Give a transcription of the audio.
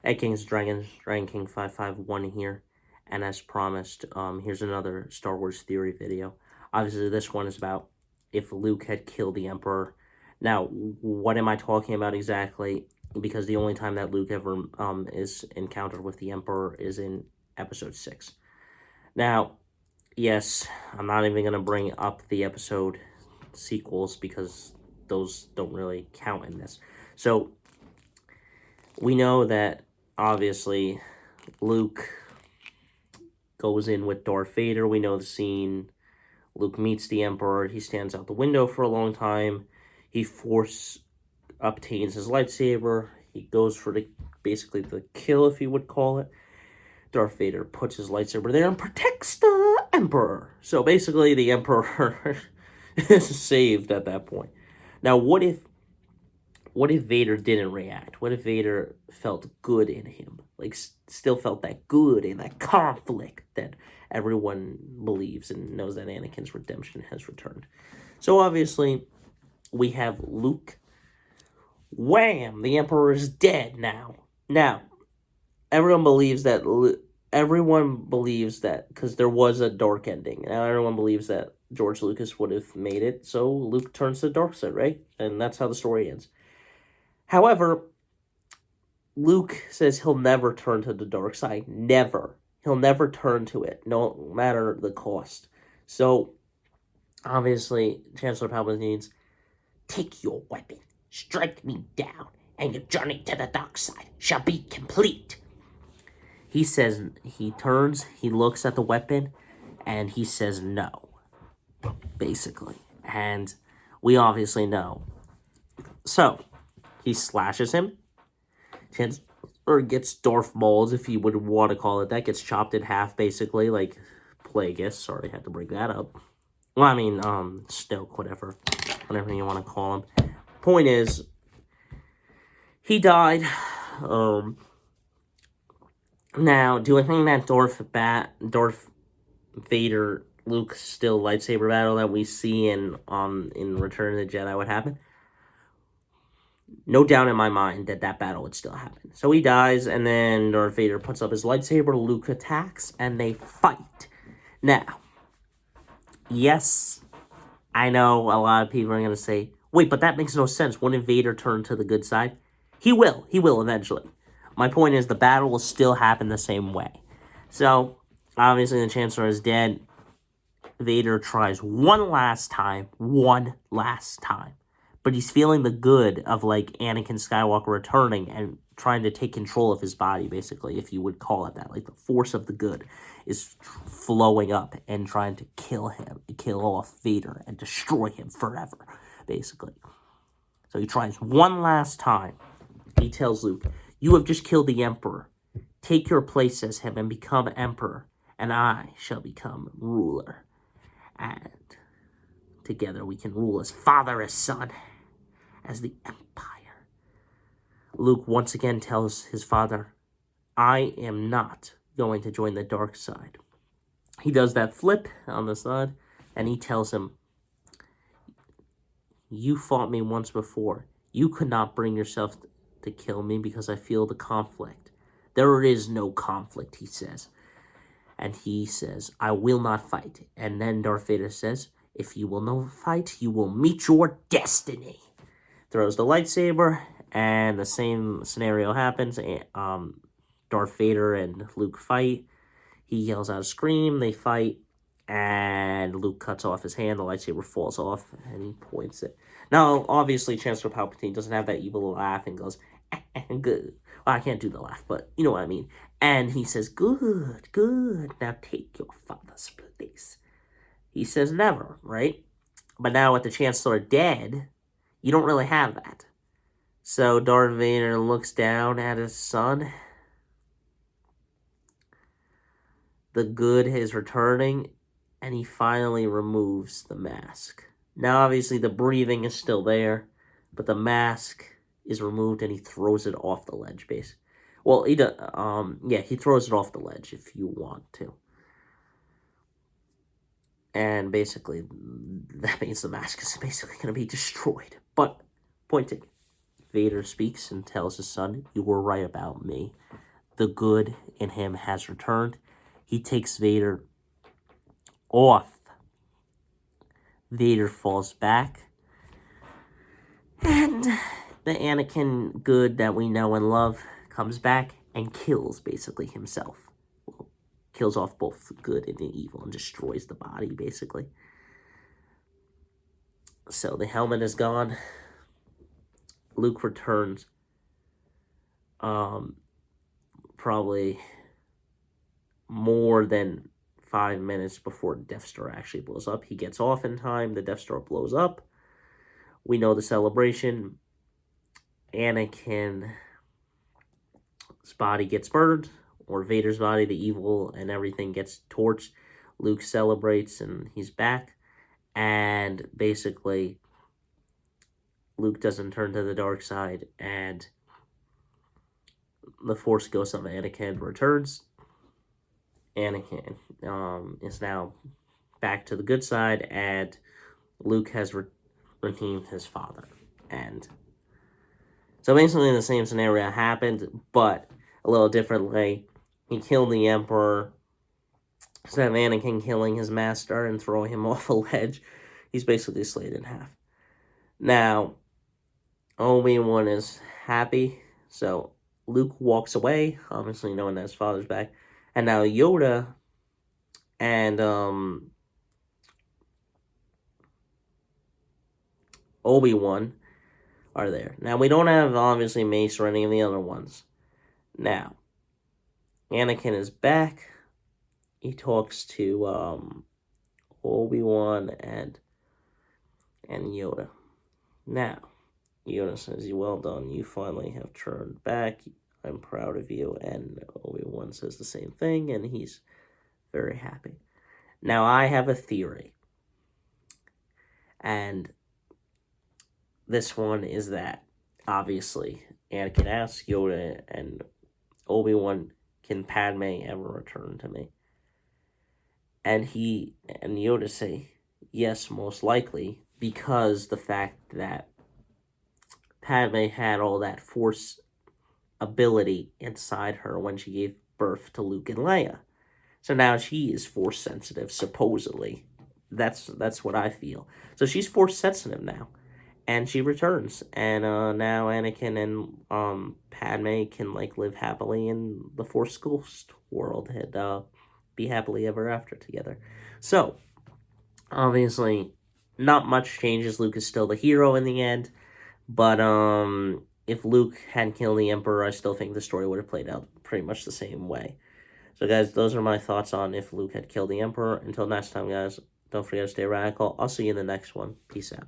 Hey Kings Dragons, Dragon King 551 here, and as promised, here's another Star Wars theory video. Obviously, this one is about if Luke had killed the Emperor. Now, what am I talking about exactly? Because the only time that Luke ever is encountered with the Emperor is in Episode 6. Now, yes, I'm not even going to bring up the episode sequels because those don't really count in this. So, we know that obviously Luke goes in with Darth Vader. We know the scene. Luke meets the Emperor. He stands out the window for a long time. He force obtains his lightsaber. He goes for basically the kill, if you would call it. Darth Vader puts his lightsaber there and protects the Emperor. So basically, the Emperor is saved at that point. Now, what if Vader didn't react? What if Vader felt good in him? Like, still felt that good in that conflict that everyone believes and knows that Anakin's redemption has returned. So, obviously, we have Luke. Wham! The Emperor is dead now. Now, everyone believes that. Everyone believes that because there was a dark ending. Now, everyone believes that George Lucas would have made it, so Luke turns to the dark side, right? And that's how the story ends. However, Luke says he'll never turn to the dark side. Never. He'll never turn to it, no matter the cost. So, obviously, Chancellor Palpatine's, take your weapon, strike me down, and your journey to the dark side shall be complete. He says, he turns, he looks at the weapon, and he says no, basically. And we obviously know. So, he slashes him. Or gets Darth Maul's, if you would want to call it that, gets chopped in half, basically, like Plagueis. Sorry, I had to bring that up. Well, I mean, Snoke, whatever you want to call him. Point is, he died. Now, do I think that Darth Vader, Luke still lightsaber battle that we see in Return of the Jedi would happen? No doubt in my mind that battle would still happen. So he dies, and then Darth Vader puts up his lightsaber, Luke attacks, and they fight. Now, yes, I know a lot of people are going to say, wait, but that makes no sense. Wouldn't Vader turn to the good side? He will eventually. My point is the battle will still happen the same way. So, obviously the Chancellor is dead. Vader tries one last time. But he's feeling the good of, like, Anakin Skywalker returning and trying to take control of his body, basically, if you would call it that. Like, the force of the good is flowing up and trying to kill him, kill off Vader, and destroy him forever, basically. So he tries one last time. He tells Luke, you have just killed the Emperor. Take your place as him and become Emperor, and I shall become ruler. And together we can rule as father as son, as the Empire. Luke once again tells his father, I am not going to join the dark side. He does that flip on the side, and he tells him, you fought me once before. You could not bring yourself to kill me because I feel the conflict. There is no conflict, he says. And he says, I will not fight. And then Darth Vader says, if you will not fight, you will meet your destiny. Throws the lightsaber, and the same scenario happens. Darth Vader and Luke fight. He yells out a scream. They fight, and Luke cuts off his hand. The lightsaber falls off, and he points it. Now, obviously, Chancellor Palpatine doesn't have that evil laugh and goes, good. Well, I can't do the laugh, but you know what I mean. And he says, good. Now take your father's place. He says never, right? But now with the Chancellor dead, you don't really have that. So Darth Vader looks down at his son. The good is returning, and he finally removes the mask. Now, obviously, the breathing is still there, but the mask is removed, and he throws it off the ledge base. Well, he does. He throws it off the ledge if you want to. And basically, that means the mask is basically going to be destroyed. But, point taken. Vader speaks and tells his son, you were right about me. the good in him has returned. He takes Vader off. Vader falls back. And the Anakin good that we know and love comes back and kills basically himself. Well, kills off both the good and the evil and destroys the body basically. So the helmet is gone. Luke returns. Probably more than 5 minutes before the Death Star actually blows up. He gets off in time. The Death Star blows up. We know the celebration. Anakin's body gets burned, or Vader's body, the evil and everything gets torched. Luke celebrates and he's back. And basically, Luke doesn't turn to the dark side, and the Force Ghost of Anakin returns. Anakin is now back to the good side, and Luke has redeemed his father. And so basically the same scenario happened, but a little differently. He killed the Emperor. Instead of Anakin killing his master and throwing him off a ledge, he's basically slayed in half. Now, Obi-Wan is happy, so Luke walks away, obviously knowing that his father's back. And now Yoda and Obi-Wan are there. Now, we don't have, obviously, Mace or any of the other ones. Now, Anakin is back. He talks to Obi-Wan and Yoda. Now, Yoda says, "Well done, you finally have turned back. I'm proud of you." And Obi-Wan says the same thing, and he's very happy. Now, I have a theory. And this one is that, obviously, Anakin asks Yoda and Obi-Wan, "Can Padme ever return to me?" And Yoda say, "Yes, most likely," because the fact that Padme had all that Force ability inside her when she gave birth to Luke and Leia. So now she is Force sensitive, supposedly. That's what I feel. So she's Force sensitive now. And she returns. And now Anakin and Padme can live happily in the Force Ghost world and be happily ever after together. So, obviously, not much changes. Luke is still the hero in the end. But if Luke hadn't killed the Emperor, I still think the story would have played out pretty much the same way. So, guys, those are my thoughts on if Luke had killed the Emperor. Until next time, guys, don't forget to stay radical. I'll see you in the next one. Peace out.